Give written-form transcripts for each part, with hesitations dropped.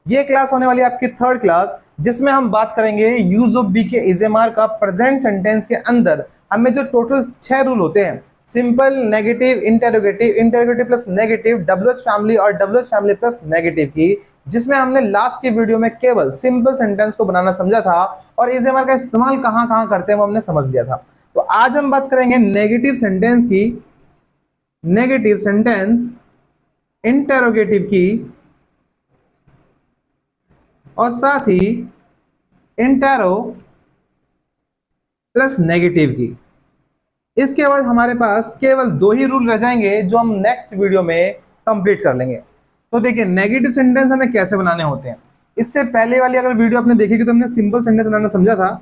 ये क्लास होने वाली है आपकी थर्ड क्लास, जिसमें हम बात करेंगे यूज ऑफ बी के इजेमार का प्रेजेंट सेंटेंस के अंदर हमें जो टोटल 6 रूल होते हैं, simple, negative, interrogative, interrogative plus negative, WH family और डब्ल्यूएच फैमिली प्लस नेगेटिव की, जिसमें हमने लास्ट की वीडियो में केवल सिंपल सेंटेंस को बनाना समझा था और इजेमार का इस्तेमाल कहां कहां करते हैं वो हमने समझ लिया था। तो आज हम बात करेंगे नेगेटिव सेंटेंस की, नेगेटिव सेंटेंस, इंटेरोगेटिव की और साथ ही इंटेरो प्लस नेगेटिव की। इसके बाद हमारे पास केवल 2 ही रूल रह जाएंगे जो हम नेक्स्ट वीडियो में कंप्लीट कर लेंगे। तो देखिए नेगेटिव सेंटेंस हमें कैसे बनाने होते हैं। इससे पहले वाली अगर वीडियो आपने देखी कि तो हमने सिंपल सेंटेंस बनाना समझा था।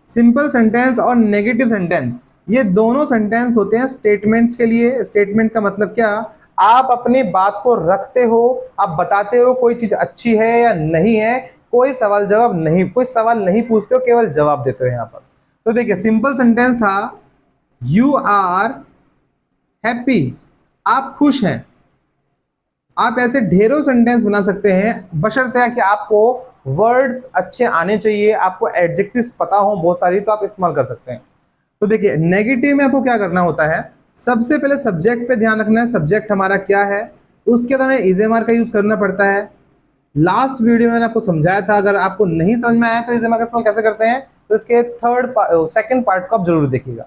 सिंपल सेंटेंस और नेगेटिव सेंटेंस ये दोनों सेंटेंस होते हैं स्टेटमेंट्स के लिए। स्टेटमेंट का मतलब क्या, आप अपनी बात को रखते हो, आप बताते हो कोई चीज अच्छी है या नहीं है, कोई सवाल जवाब नहीं, कोई सवाल नहीं पूछते हो, केवल जवाब देते हो यहाँ पर। तो देखिए सिंपल सेंटेंस था यू आर हैप्पी, आप खुश हैं। आप ऐसे ढेरों सेंटेंस बना सकते हैं, बशर्ते कि आपको वर्ड्स अच्छे आने चाहिए, आपको एडजेक्टिव्स पता हो बहुत सारी, तो आप इस्तेमाल कर सकते हैं। तो देखिए नेगेटिव में आपको क्या करना होता है, सबसे पहले सब्जेक्ट पे ध्यान रखना है, सब्जेक्ट हमारा क्या है, उसके बाद हमें इजेमार का यूज करना पड़ता है। लास्ट वीडियो में मैंने आपको समझाया था, अगर आपको नहीं समझ में आया तो इजेमार का इस्तेमाल कैसे करते हैं, तो इसके सेकंड पार्ट को आप जरूर देखिएगा।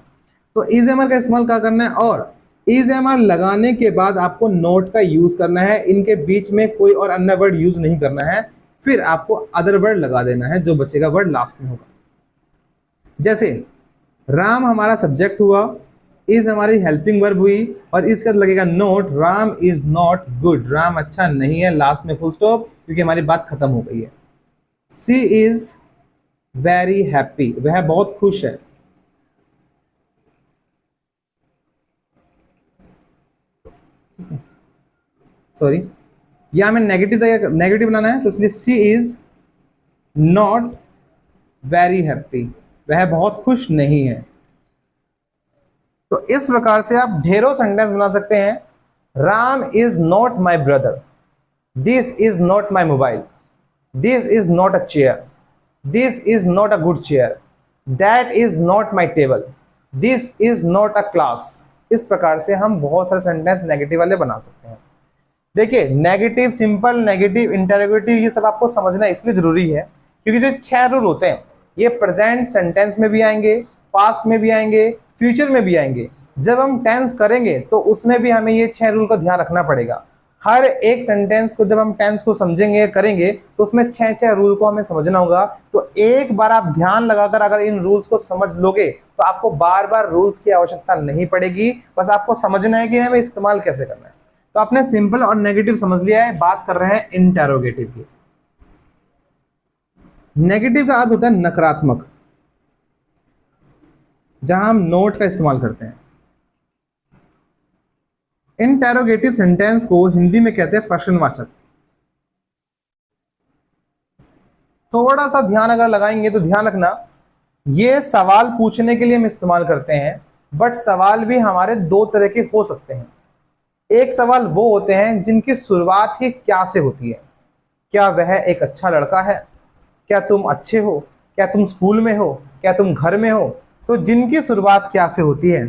तो इजेमार का इस्तेमाल क्या करना है, और इजेमार लगाने के बाद आपको नोट का यूज करना है, इनके बीच में कोई और अन्य वर्ड यूज नहीं करना है, फिर आपको अदर वर्ड लगा देना है, जो बचेगा वर्ड लास्ट में होगा। जैसे राम हमारा सब्जेक्ट हुआ, इज हमारी हेल्पिंग वर्ब हुई, और इसके बाद लगेगा note, Ram is not good, Ram अच्छा नहीं है, लास्ट में फुल स्टॉप, क्योंकि हमारी बात खत्म हो गई है। सी इज वेरी हैप्पी, वह बहुत खुश है। सॉरी, यहां में नेगेटिव बनाना है, तो इसलिए सी इज नॉट वेरी हैप्पी, वह बहुत खुश नहीं है। तो इस प्रकार से आप ढेरों सेंटेंस बना सकते हैं। Ram is not my brother, this is not my mobile, this is not a chair, this is not a good chair, that is not my table, this is not a class. इस प्रकार से हम बहुत सारे sentence negative वाले बना सकते हैं। देखिए नेगेटिव, सिंपल, नेगेटिव, इंटरोगेटिव, ये सब आपको समझना इसलिए जरूरी है क्योंकि जो 6 रूल होते हैं ये प्रेजेंट सेंटेंस में भी आएंगे, पास्ट में भी आएंगे, फ्यूचर में भी आएंगे। जब हम टेंस करेंगे तो उसमें भी हमें ये 6 रूल का ध्यान रखना पड़ेगा। हर एक सेंटेंस को जब हम टेंस को समझेंगे, करेंगे, तो उसमें 6 रूल को हमें समझना होगा। तो एक बार आप ध्यान लगाकर अगर इन रूल्स को समझ लोगे तो आपको बार बार रूल्स की आवश्यकता नहीं पड़ेगी, बस आपको समझना है कि हमें इस्तेमाल कैसे करना है। तो आपने सिंपल और नेगेटिव समझ लिया है, बात कर रहे हैं इंटेरोगेटिव की। नेगेटिव का अर्थ होता है नकारात्मक, जहां हम नोट का इस्तेमाल करते हैं। इंटेरोगेटिव सेंटेंस को हिंदी में कहते हैं प्रश्नवाचक। थोड़ा सा ध्यान अगर लगाएंगे तो ध्यान रखना, ये सवाल पूछने के लिए हम इस्तेमाल करते हैं, बट सवाल भी हमारे 2 तरह के हो सकते हैं। एक सवाल वो होते हैं जिनकी शुरुआत ही क्या से होती है, क्या वह एक अच्छा लड़का है, क्या तुम अच्छे हो, क्या तुम स्कूल में हो, क्या तुम घर में हो। तो जिनकी शुरुआत क्या से होती है,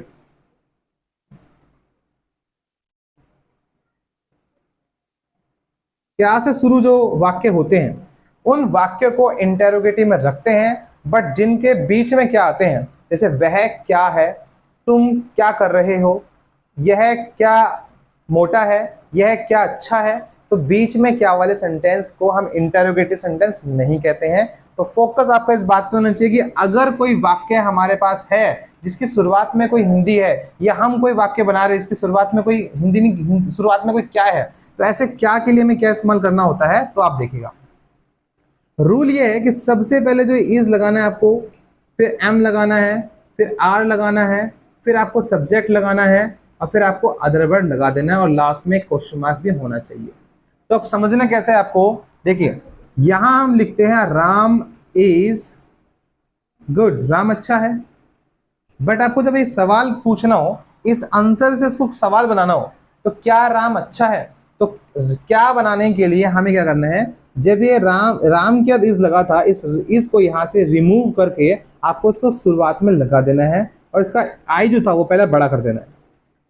क्या से शुरू जो वाक्य होते हैं उन वाक्य को इंटेरोगेटिव में रखते हैं। बट जिनके बीच में क्या आते हैं, जैसे वह क्या है, तुम क्या कर रहे हो, यह क्या मोटा है, यह क्या अच्छा है, तो बीच में क्या वाले सेंटेंस को हम इंटेरोगेटिव सेंटेंस नहीं कहते हैं। तो फोकस आपका इस बात पे होना चाहिए कि अगर कोई वाक्य हमारे पास है जिसकी शुरुआत में कोई हिंदी है, या हम कोई वाक्य बना रहे हैं इसकी शुरुआत में कोई हिंदी नहीं, शुरुआत में कोई क्या है, तो ऐसे क्या के लिए हमें क्या इस्तेमाल करना होता है, तो आप देखिएगा। रूल ये है कि सबसे पहले जो इज लगाना है आपको, फिर एम लगाना है, फिर आर लगाना है, फिर आपको सब्जेक्ट लगाना है, और फिर आपको अदर वर्ड लगा देना है, और लास्ट में क्वेश्चन मार्क भी होना चाहिए। तो अब समझना कैसे है आपको, देखिए यहां हम लिखते हैं राम इज गुड, राम अच्छा है। बट आपको जब ये सवाल पूछना हो, इस आंसर से इसको सवाल बनाना हो, तो क्या राम अच्छा है, तो क्या बनाने के लिए हमें क्या करना है, जब ये राम राम के बाद इज लगा था, इस को यहाँ से रिमूव करके आपको इसको शुरुआत में लगा देना है और इसका आई जो था वो पहले बड़ा कर देना है।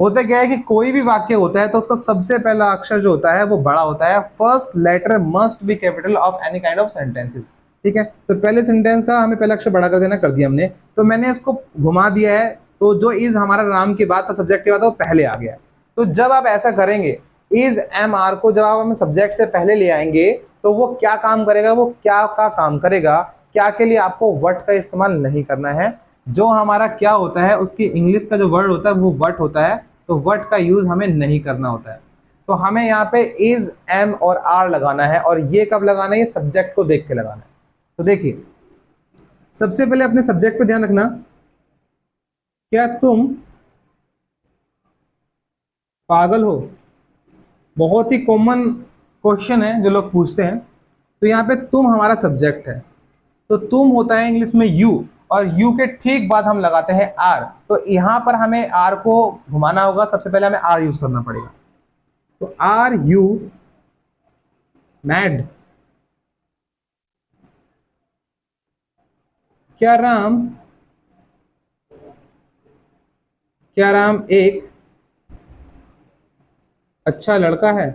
होता क्या है कि कोई भी वाक्य होता है तो उसका सबसे पहला अक्षर जो होता है वो बड़ा होता है। First letter must be capital of any kind of sentences. ठीक है, तो पहले सेंटेंस का हमें पहला अक्षर बड़ा कर देना, कर दिया हमने। तो मैंने इसको घुमा दिया है, तो जो इज हमारा राम के बाद था, सब्जेक्ट के बाद, वो पहले आ गया। तो जब आप ऐसा करेंगे, इज एम आर को जब आप हमें सब्जेक्ट से पहले ले आएंगे तो वो क्या काम करेगा, वो क्या का काम करेगा, क्या के लिए आपको वट का इस्तेमाल नहीं करना है। जो हमारा क्या होता है, उसकी इंग्लिश का जो वर्ड होता है वो वट होता है, तो वट का यूज हमें नहीं करना होता है। तो हमें यहाँ पे इज एम और आर लगाना है, और ये कब लगाना है, ये सब्जेक्ट को देख के लगाना है। तो देखिए, सबसे पहले अपने सब्जेक्ट पे ध्यान रखना, क्या तुम पागल हो। बहुत ही कॉमन क्वेश्चन है जो लोग पूछते हैं। तो यहाँ पे तुम हमारा सब्जेक्ट है, तो तुम होता है इंग्लिश में यू, और यू के ठीक बाद हम लगाते हैं आर। तो यहां पर हमें आर को घुमाना होगा, सबसे पहले हमें आर यूज करना पड़ेगा। तो आर यू मैड, क्या राम एक अच्छा लड़का है।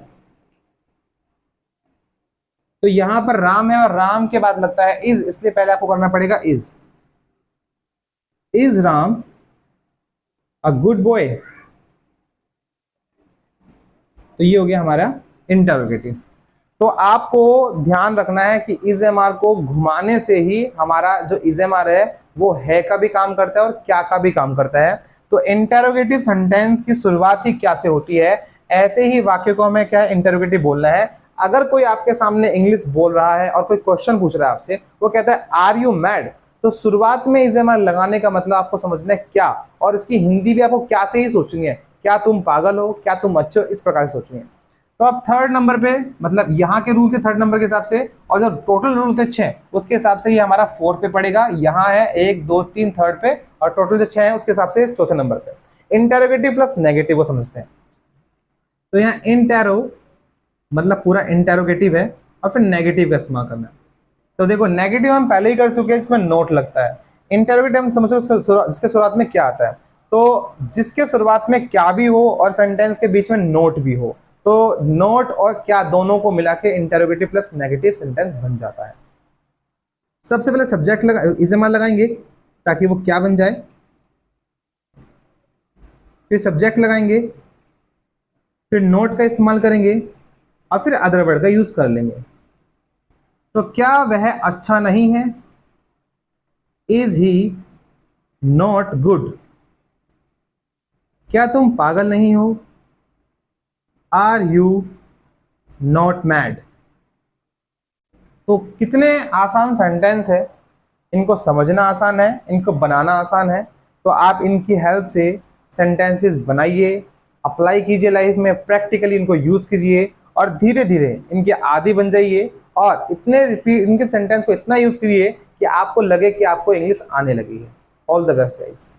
तो यहां पर राम है और राम के बाद लगता है इज, इसलिए पहले आपको करना पड़ेगा is Ram a good boy. तो ये हो गया हमारा इंटरोगेटिव। तो आपको ध्यान रखना है कि इज एम आर को घुमाने से ही हमारा जो इज एम आर है वो है का भी काम करता है और क्या का भी काम करता है। तो इंटरोगेटिव सेंटेंस की शुरुआत ही क्या से होती है, ऐसे ही वाक्य को हमें क्या इंटरोगेटिव बोलना है। अगर कोई आपके सामने इंग्लिश बोल रहा है और कोई क्वेश्चन पूछ रहा है आपसे, वो कहता है आर यू मैड, तो शुरुआत में इज एम आर लगाने का मतलब आपको समझना है क्या, और इसकी हिंदी भी आपको क्या से ही सोचनी है, क्या तुम पागल हो, क्या तुम अच्छे हो, इस प्रकार से सोचनी है। तो अब थर्ड नंबर पे, मतलब यहाँ के रूल के थर्ड नंबर के हिसाब से, और जो टोटल रूल थे 6 उसके हिसाब से ये हमारा 4 पे पड़ेगा। यहाँ है 1 2 3 थर्ड पे, और टोटल जो 6 है उसके हिसाब से चौथे नंबर पे। इंटेरोगेटिव प्लस नेगेटिव को समझते हैं। तो यहाँ इंटेरो मतलब पूरा इंटेरोगेटिव है, और फिर नेगेटिव का इस्तेमाल करना है। तो देखो, नेगेटिव हम पहले ही कर चुके हैं, इसमें नोट लगता है। इंटेरोगेटिव हम समझो जिसके शुरुआत में क्या आता है, तो जिसके शुरुआत में क्या भी हो और सेंटेंस के बीच में नोट भी हो, तो नोट और क्या दोनों को मिला के इंटेरोगेटिव प्लस नेगेटिव सेंटेंस बन जाता है। सबसे पहले सब्जेक्ट इज एम आर लगाएंगे ताकि वो क्या बन जाए, फिर सब्जेक्ट लगाएंगे, फिर नोट का इस्तेमाल करेंगे, और फिर अदर वर्ड का यूज कर लेंगे। तो क्या वह अच्छा नहीं है, इज ही नॉट गुड, क्या तुम पागल नहीं हो, आर यू नॉट मैड। तो कितने आसान सेंटेंस है, इनको समझना आसान है, इनको बनाना आसान है। तो आप इनकी हेल्प से सेंटेंसेस बनाइए, अप्लाई कीजिए लाइफ में, प्रैक्टिकली इनको यूज कीजिए, और धीरे धीरे इनके आदी बन जाइए, और इतने रिपीट इनके सेंटेंस को इतना यूज कीजिए कि आपको लगे कि आपको इंग्लिश आने लगी है। All the best guys.